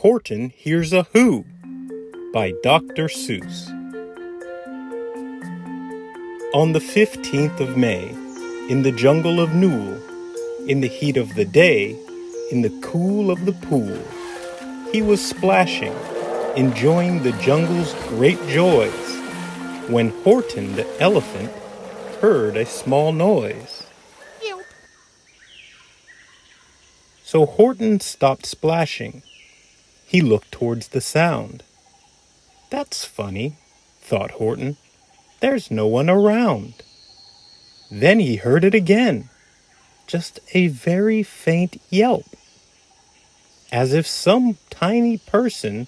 Horton Hears a Who by Dr. Seuss. On the 15th of May, in the jungle of Newell, in the heat of the day, in the cool of the pool, he was splashing, enjoying the jungle's great joys, when Horton the Elephant heard a small noise. Yelp. So Horton stopped splashing. He looked towards the sound. That's funny, thought Horton. There's no one around. Then he heard it again, just a very faint yelp, as if some tiny person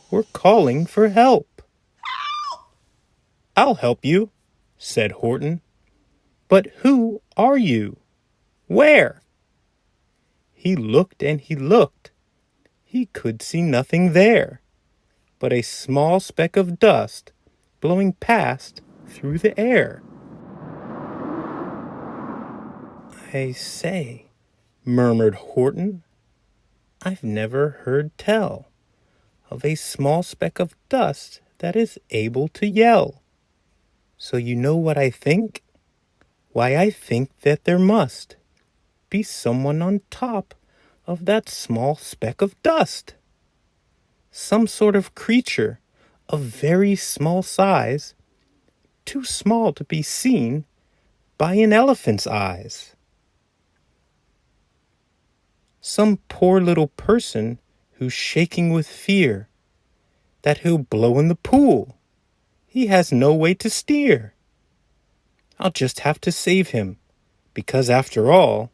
were calling for help. I'll help you, said Horton. But who are you? Where? He looked and he looked. He could see nothing there, but a small speck of dust blowing past through the air. I say, murmured Horton, I've never heard tell of a small speck of dust that is able to yell. So you know what I think? Why, I think that there must be someone on top of that small speck of dust. Some sort of creature of very small size, too small to be seen by an elephant's eyes. Some poor little person who's shaking with fear that he'll blow in the pool. He has no way to steer. I'll just have to save him, because after all,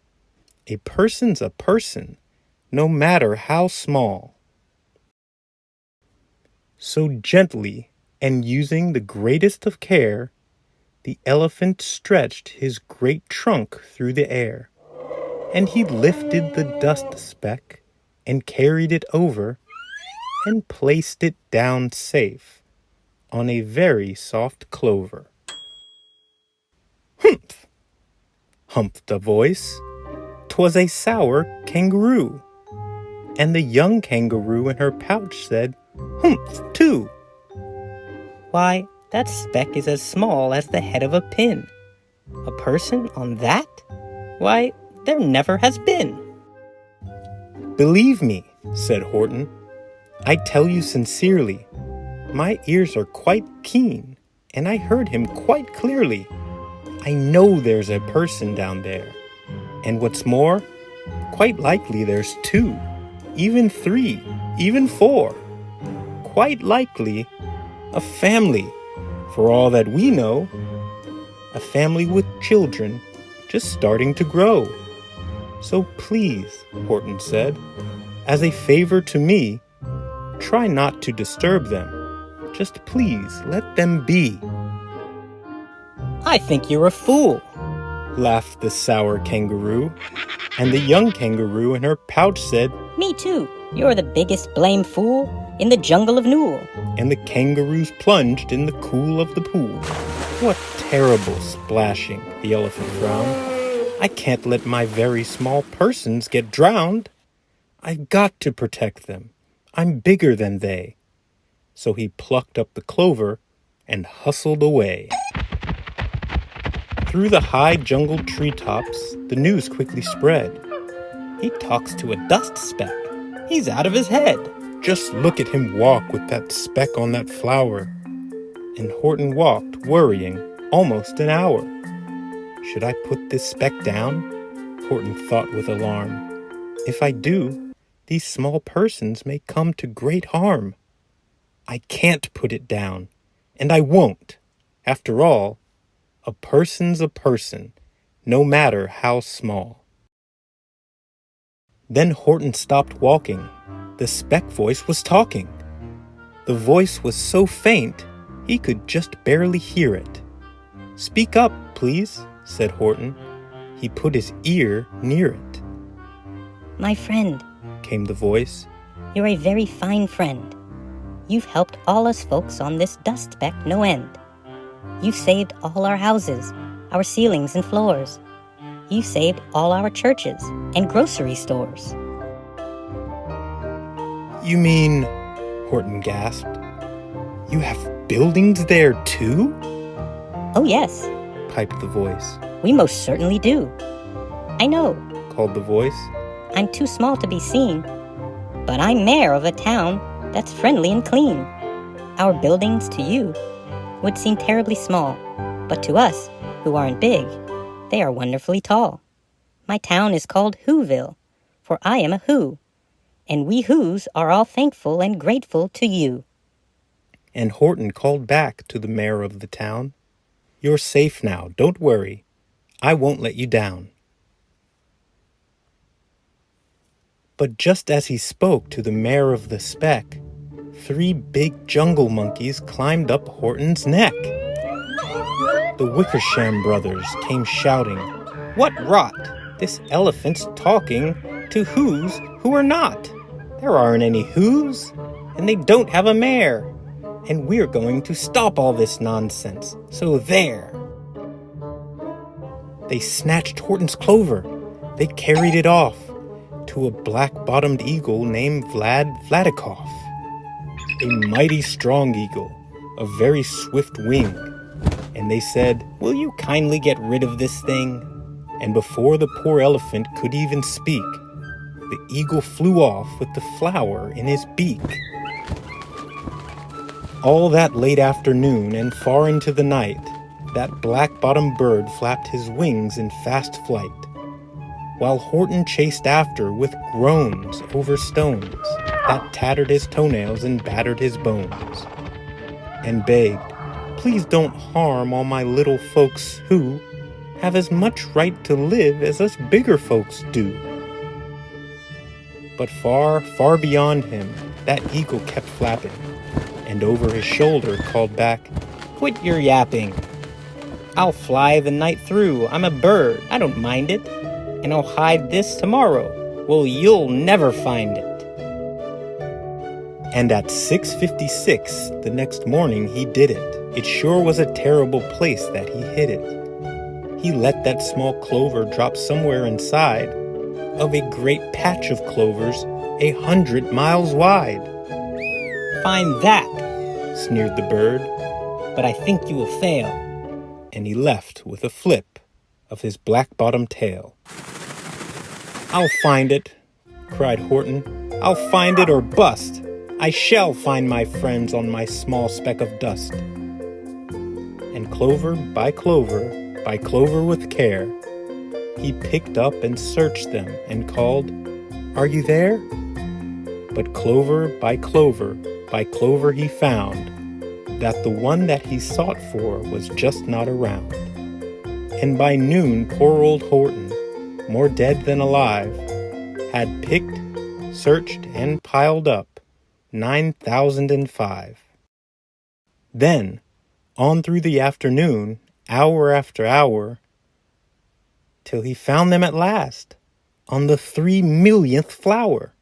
a person's a person, no matter how small. So gently, and using the greatest of care, the elephant stretched his great trunk through the air, and he lifted the dust speck and carried it over and placed it down safe on a very soft clover. Humph! Humphed a voice. 'Twas a sour kangaroo. And the young kangaroo in her pouch said, humph, too. Why, that speck is as small as the head of a pin. A person on that? Why, there never has been. Believe me, said Horton, I tell you sincerely, my ears are quite keen, and I heard him quite clearly. I know there's a person down there, and what's more, quite likely there's two, even three, even four. Quite likely a family, for all that we know, a family with children just starting to grow. So please, Horton said, as a favor to me, try not to disturb them. Just please let them be. I think you're a fool, laughed the sour kangaroo. And the young kangaroo in her pouch said, Me too. You're the biggest blame fool in the jungle of Newell. And the kangaroos plunged in the cool of the pool. What terrible splashing, the elephant frowned. I can't let my very small persons get drowned. I've got to protect them. I'm bigger than they. So he plucked up the clover and hustled away. Through the high jungle treetops, the news quickly spread. He talks to a dust speck. He's out of his head. Just look at him walk with that speck on that flower. And Horton walked, worrying, almost an hour. Should I put this speck down? Horton thought with alarm. If I do, these small persons may come to great harm. I can't put it down, and I won't. After all, a person's a person, no matter how small. Then Horton stopped walking. The speck voice was talking. The voice was so faint, he could just barely hear it. Speak up, please, said Horton. He put his ear near it. My friend, came the voice. You're a very fine friend. You've helped all us folks on this dust speck no end. You've saved all our houses, our ceilings and floors. You've saved all our churches and grocery stores. You mean, Horton gasped, you have buildings there too? Oh yes, Piped the voice. we most certainly do. I know, Called the voice. I'm too small to be seen, but I'm mayor of a town that's friendly and clean. Our buildings to you would seem terribly small, but to us, who aren't big, they are wonderfully tall. My town is called Whoville, for I am a Who, and we Whos are all thankful and grateful to you. And Horton called back to the mayor of the town, You're safe now, don't worry. I won't let you down. But just as he spoke to the mayor of the speck, 3 big jungle monkeys climbed up Horton's neck. The Wickersham brothers came shouting, What rot! This elephant's talking to Whos who are not. There aren't any Whos, and they don't have a mayor. And we're going to stop all this nonsense, so there. They snatched Horton's clover. They carried it off to a black-bottomed eagle named Vladikoff. A mighty strong eagle, a very swift wing. And they said, Will you kindly get rid of this thing? And before the poor elephant could even speak, the eagle flew off with the flower in his beak. All that late afternoon and far into the night, that black-bottomed bird flapped his wings in fast flight, while Horton chased after with groans over stones that tattered his toenails and battered his bones, and begged, Please don't harm all my little folks who have as much right to live as us bigger folks do. But far, far beyond him, that eagle kept flapping, and over his shoulder called back, Quit your yapping. I'll fly the night through. I'm a bird. I don't mind it. And I'll hide this tomorrow. Well, you'll never find it. And at 6:56 the next morning he did it. It sure was a terrible place that he hid it. He let that small clover drop somewhere inside of a great patch of clovers 100 miles wide. Find that, sneered the bird, but I think you will fail. And he left with a flip of his black-bottomed tail. I'll find it, cried Horton. I'll find it or bust. I shall find my friends on my small speck of dust. And clover by clover with care, he picked up and searched them and called, Are you there? But clover by clover he found that the one that he sought for was just not around. And by noon poor old Horton, more dead than alive, had picked, searched, and piled up 9,005. Then, on through the afternoon, hour after hour, till he found them at last, on the 3 millionth flower.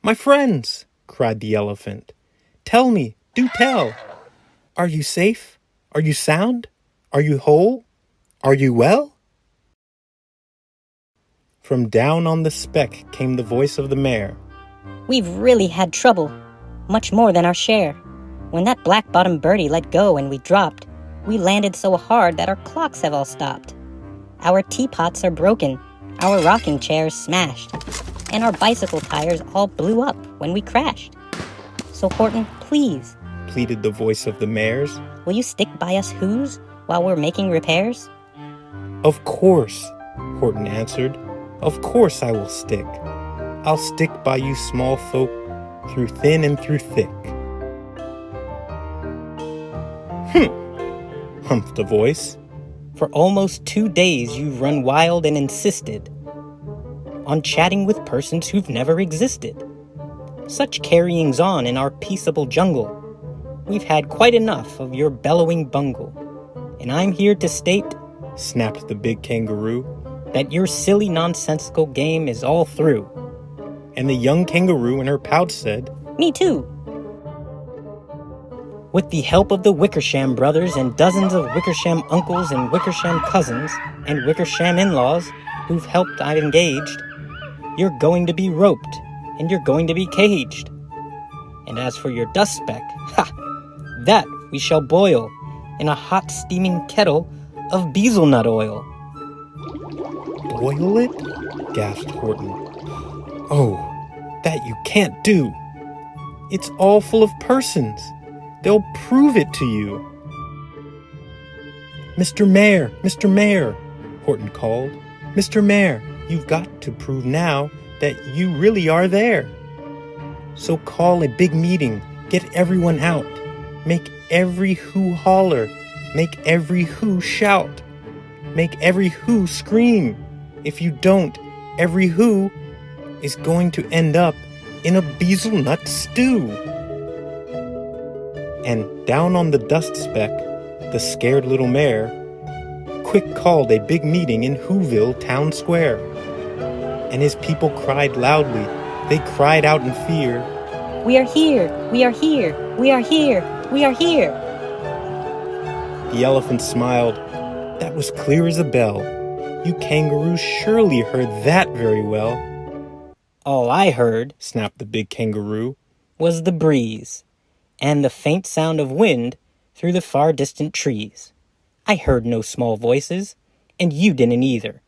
My friends, cried the elephant, tell me, do tell, are you safe? Are you sound? Are you whole? Are you well? From down on the speck came the voice of the mayor. We've really had trouble, much more than our share. When that black-bottomed birdie let go and we dropped, we landed so hard that our clocks have all stopped. Our teapots are broken, our rocking chairs smashed, and our bicycle tires all blew up when we crashed. So Horton, please, pleaded the voice of the mayor's, will you stick by us Whos while we're making repairs? Of course, Horton answered. Of course I will stick. I'll stick by you small folk through thin and through thick. Humphed the voice. For almost 2 days you've run wild and insisted on chatting with persons who've never existed. Such carryings on in our peaceable jungle. We've had quite enough of your bellowing bungle. And I'm here to state, snapped the big kangaroo, that your silly nonsensical game is all through. And the young kangaroo in her pouch said, Me too. With the help of the Wickersham brothers and dozens of Wickersham uncles and Wickersham cousins and Wickersham in-laws who've helped I've engaged, you're going to be roped and you're going to be caged. And as for your dust speck, that we shall boil in a hot steaming kettle of bezelnut oil. Boil it? Gasped Horton. Oh, that you can't do. It's all full of persons. They'll prove it to you. Mr. Mayor, Horton called. Mr. Mayor, you've got to prove now that you really are there. So call a big meeting, get everyone out. Make every who holler, make every who shout. Make every who scream. If you don't, every who is going to end up in a bezelnut stew. And down on the dust speck, the scared little mayor quick called a big meeting in Whoville Town Square. And his people cried loudly. They cried out in fear. We are here! We are here! We are here! We are here! The elephant smiled. That was clear as a bell. You kangaroos surely heard that very well. All I heard, Snapped the big kangaroo, was the breeze and the faint sound of wind through the far distant trees. I heard no small voices, and you didn't either.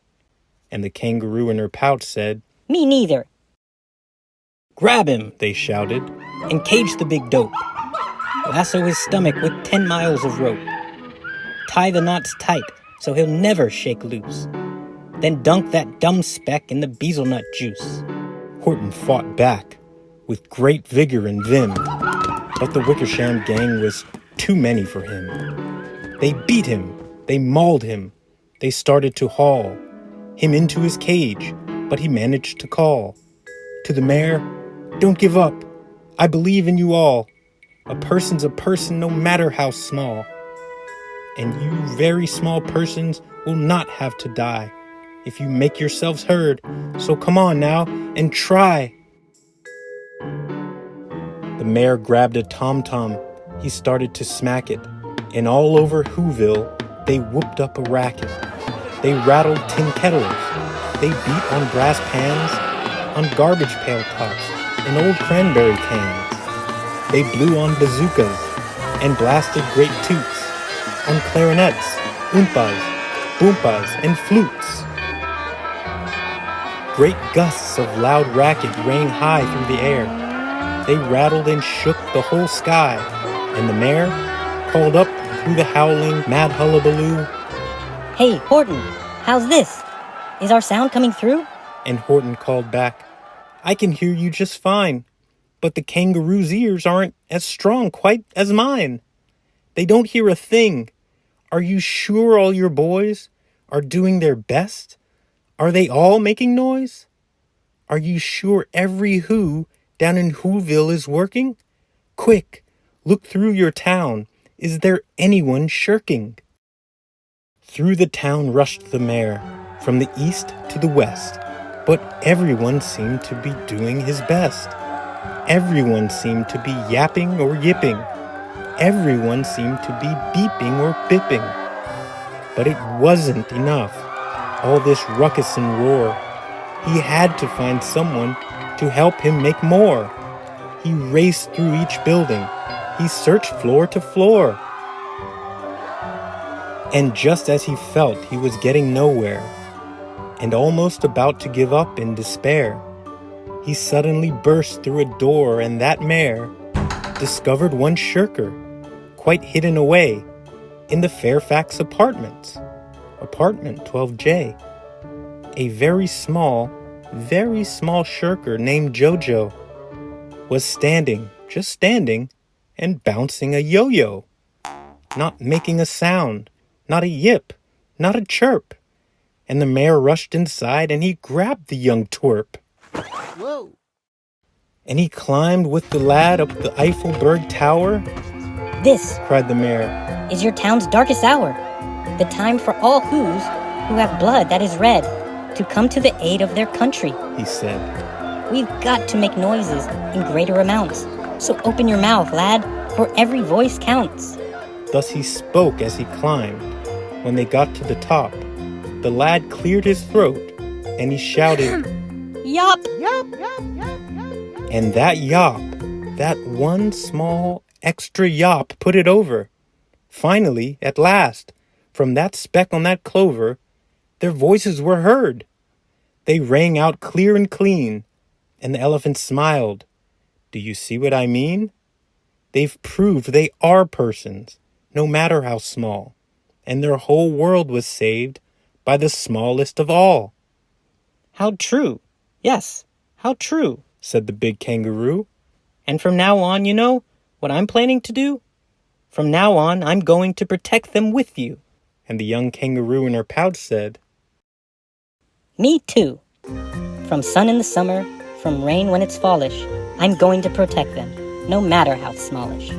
And the kangaroo in her pouch said, Me neither! Grab him, they shouted. and cage the big dope. Lasso his stomach with 10 miles of rope. Tie the knots tight so he'll never shake loose. Then dunk that dumb speck in the bezelnut juice. Horton fought back with great vigor and vim, but the Wickersham gang was too many for him. They beat him, they mauled him, they started to haul him into his cage, but he managed to call to the mayor, "Don't give up, I believe in you all. A person's a person no matter how small. And you very small persons will not have to die if you make yourselves heard, so come on now and try." The mayor grabbed a tom-tom, he started to smack it, and all over Whoville they whooped up a racket. They rattled tin kettles, they beat on brass pans, on garbage pail tops and old cranberry cans. They blew on bazookas and blasted great toots, on clarinets, oompas, boompas, and flutes. Great gusts of loud racket rang high through the air. They rattled and shook the whole sky, and the mayor called up through the howling, mad hullabaloo, Hey, Horton, how's this? Is our sound coming through? and Horton called back, "I can hear you just fine, but the kangaroo's ears aren't as strong quite as mine. They don't hear a thing. Are you sure all your boys are doing their best? Are they all making noise? Are you sure every who down in Whoville is working? Quick, look through your town. Is there anyone shirking?" Through the town rushed the mayor, from the east to the west, but everyone seemed to be doing his best. Everyone seemed to be yapping or yipping. Everyone seemed to be beeping or bipping. But it wasn't enough, all this ruckus and roar. He had to find someone to help him make more. He raced through each building. He searched floor to floor. And just as he felt he was getting nowhere, and almost about to give up in despair, he suddenly burst through a door, and that mayor discovered one shirker, quite hidden away in the Fairfax apartments, apartment 12J. A very small shirker named Jojo was standing, just standing, and bouncing a yo-yo, not making a sound, not a yip, not a chirp. And the mayor rushed inside and he grabbed the young twerp. Whoa! And he climbed with the lad up the Eiffel Tower. This Cried the mayor. is your town's darkest hour. The time for all who have blood that is red to come to the aid of their country. He said. We've got to make noises in greater amounts. So open your mouth, lad, for every voice counts. Thus he spoke as he climbed. When they got to the top, the lad cleared his throat and he shouted, Yup! Yup, yup, yup, yup, yup. and that yop, That one small extra yop put it over. Finally, at last, from that speck on that clover, their voices were heard. They rang out clear and clean, and the elephant smiled. Do you see what I mean? They've proved they are persons, no matter how small, and their whole world was saved by the smallest of all. How true. Yes, how true, said the big kangaroo. And from now on, you know what I'm planning to do? From now on, I'm going to protect them with you. And the young kangaroo in her pouch said, Me too. From sun in the summer, from rain when it's fallish, I'm going to protect them, no matter how smallish.